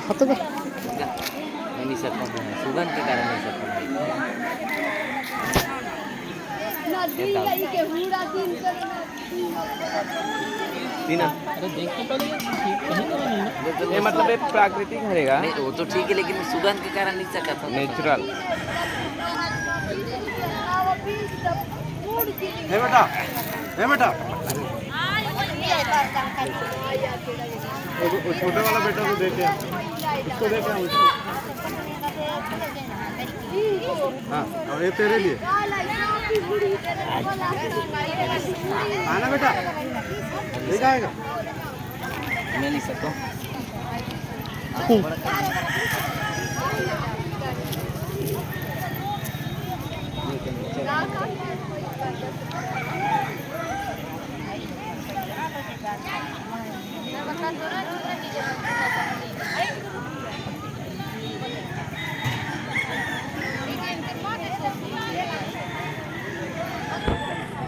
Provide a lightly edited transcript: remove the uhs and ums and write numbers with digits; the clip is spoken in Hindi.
खातो का? मैं नहीं सकता हूँ, सुगंध के कारण नहीं सकता हूँ। तीन अरे देख के पहले ठीक कहीं तो नहीं ना। ये मतलब एक प्राकृतिक हरेगा, नहीं वो तो ठीक है, लेकिन सुगंध के कारण नहीं सकता था। नेचुरल। है बेटा, है बेटा। वो छोटे वाला बेटा को देखे, उसको देखे उसको। हाँ, और ये तेरे लिए आना बेटा, ले जाएगा। मैं नहीं सकता हूँ।